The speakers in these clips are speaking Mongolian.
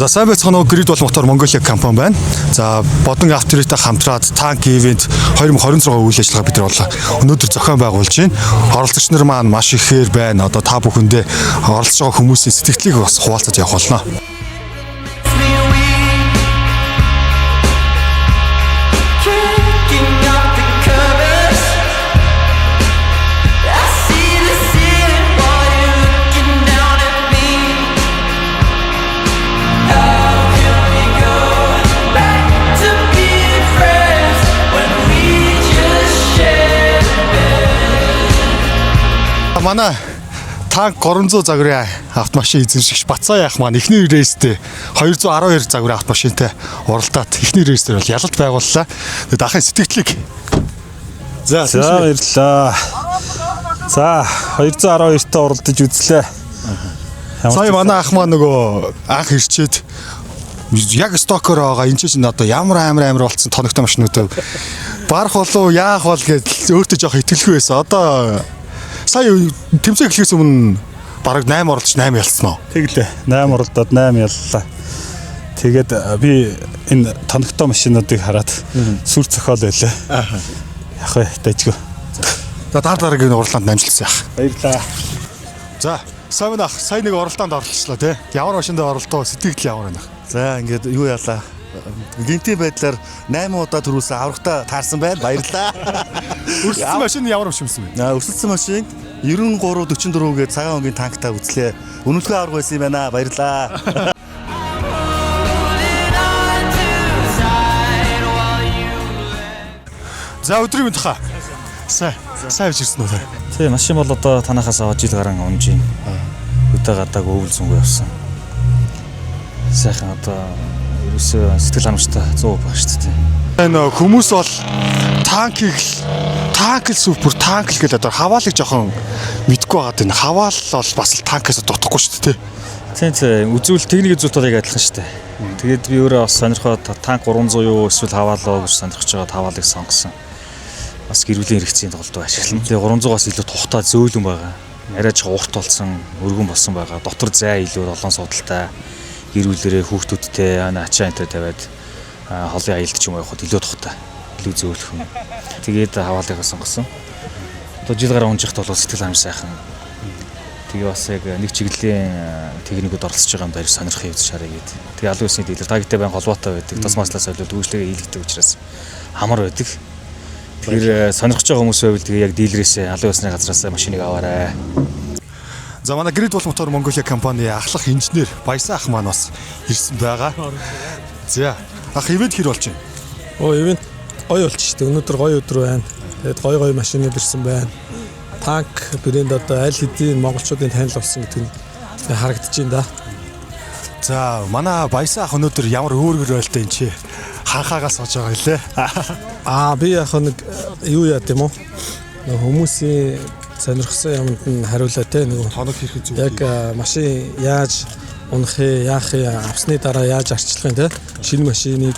За сайн байцгаана уу, Great Wall Motor Mongolia компани байна. За Бодон Авторитай хамтраад танк ивент 2026 үйл ажиллагаа бид нар боллоо. Өнөөдөр зохион байгуулж байна. Оролцогч нар маань маш ихээр байна. Одоо та бүхэндээ оролцож байгаа хүмүүсийн сэтгэлийг бас хуваалцаж явах болно. Манай танк 300 загварын автомашин эзэмшигч Бацаа яах маань эхний рейстэй 212 загварын автомашинтай уралдаад эхний рейсээр бол ялалт байгууллаа. Тэгээд ахын сэтгэлдлийг За баярлалаа. За 212-т уралдаж үзлээ. Сая манай ах маань нөгөө анх ирчээд яг стокер байгаа энэ чинь одоо ямар амар болсон тоногтой машинууд барах болов яах бол гэж өөртөө жоох итгэлгүй байсан. Одоо сая тэмцээн эхлэхээс өмнө бараг 8 оролдож 8 ялцсан уу? Тэглээ. 8 оролдоод 8 яллаа. Тэгээд би энэ тоногтой машинуудыг хараад сүр цохол байлаа. Яг вэ дэжгүй. За дараагийн уралдаанд амжилтсан яах. Баярлалаа. За сайн ах сая нэг уралдаанд оролцлоо тий. Ямар машинд оролдоо сэтгэл ямар байна? За ингээд юу яалаа. Гинти байдлаар 8 удаа төрүүлсэн аврагтаа таарсан байна. Баярлалаа. Өрсөлдсөн машин ямар машин бэ? Өрсөлдсөн машин 9344 гээд цагаан өнгийн танктаа үзлээ. Үнэлгээ авраг байсан юм байна. Баярлалаа. За өдрийн мэнд хаа. Сайн ирсэн үү? Тий, машин бол одоо танахаас аваад жил гарan унж байна. Өдөө гадааг өвөл зүнгүй явсан. Сайхан одоо ерөөсөө сэтгэл ханамжтай 100% баг шүү дээ. Энэ хүмүүс бол танк супер танк л гэдэг одоо хаваалыг жоохон мэдгүй байгаад байна. Хаваал бол бас л танкээс дутхгүй шүү дээ. Тийм үзүүл техник үзүүлэлт бол яг адилхан шүү дээ. Тэгээд би өөрөө бас сонирхоод танк 300 юу эсвэл хаваалаа гэж сонирхож байгаа хаваалыг сонгосон. Бас гэрүүлийн хэрэгцээний тулд ашиглана. Тэгээ 300-аас илүү тухтай зөөлөн байгаа. Арай ч урт болсон, өргөн болсон байгаа. Дотор зай илүү олон судалтай. Гэрүүлэрээ хүүхдүүдтэй ачаа энтэй тавиад холын аялд ч юм явахад илүү тухтай, илүү зөөлөх юм. Тэгээд хаваалыгаа сонгосон. Одоо жил гараа унжихт бол сэтгэл ханамж сайхан. Тэгээ бас яг нэг чиглэлийн техникүүд оролцож байгаа юм даа сонирхох явж шараа гээд. Тэгээ аль үсний дийлэр тагтай байн холбоотой байдаг. Тас маслаас олоод дүүжлэгээ хийлэгдэг учраас амар байдаг. Тэгэхээр сонирхож байгаа хүмүүс байвал тэгээ яг дийлрээсээ аль үсний газраас машиныг аваарай. За манай Great Wall Motor Mongolia компани ахлах инженер Баясаа ах маань бас ирсэн байгаа. За ах ивент хэр болж байна? Ивент гоё болчих шүү дээ. Өнөөдөр гоё өдөр байна. Тэгээд гоё машинууд ирсэн байна. Танк брэнд одоо аль хэдийн монголчуудын танил болсон гэдэг нь харагдаж байна да. За манай Баясаа ах өнөөдөр ямар өөргөр байлтай энэ чи ханхаагаас сууж байгаа хэлээ. Би яг нэг юу яа гэм үү? Хүмүүсийн сонирхсан юмд нь хариулаа те нэг тоног хийх зүйл. Яг машин яаж унах яах авсны дараа яаж арчлах юм те шинэ машиныг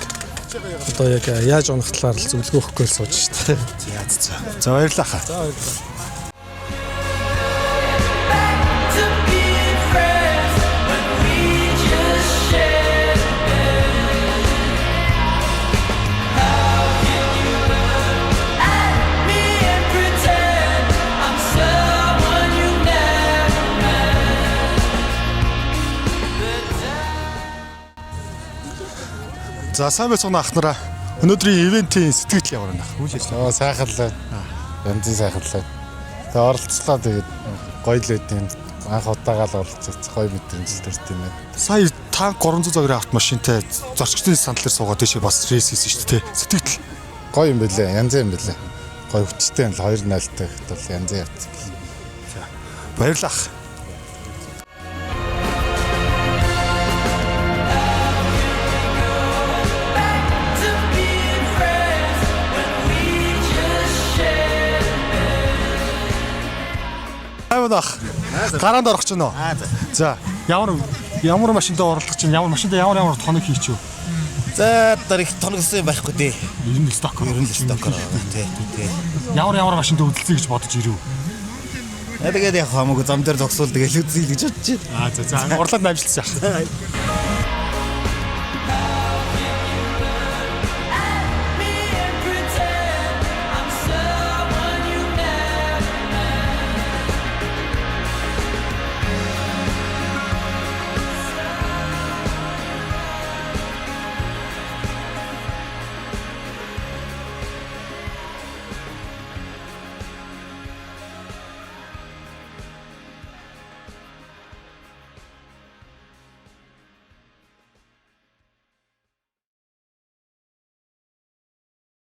одоо яг яаж унах талаар л зөвлөгөө өгөхгүй сууж штэ. За баярлалаа хаа. За баярлалаа. За сайн байцгаана ах нараа. Өнөөдрийн ивентийн сэтгэл ямар байна? Үйл ажиллагаа сайхан л янзын сайхан л. Тэгээ оролцлоо тэгээд гоё л байдیں۔ Анх удаагаа л оролцож гоё мэдрэмж төрт юм байна. Сая танк 300 загварын автомашинтай зорчигчдын сандлаар суугаад тийшээ бас рейс хийсэн шүү дээ. Сэтгэл Гоё юм бэлээ, янзын юм бэлээ. Гоё хүчтэй л 2-0-тай бол янзын явц. За баярлалаа. Гараанд орох чинь нөө. За ямар машинтай оролцох чинь ямар машинтай ямар тоног хийчихв. За одоо их тоногсон юм байхгүй дээ. 90 стокер. 90 стокер тий. Ямар машинтай үдэлцээ гэж бодож ирв. Тэгээд яг хамаагүй зам дээр зогсвол тэгээд л үзье гэж бодож байна. За урлаад амжилтсан яах.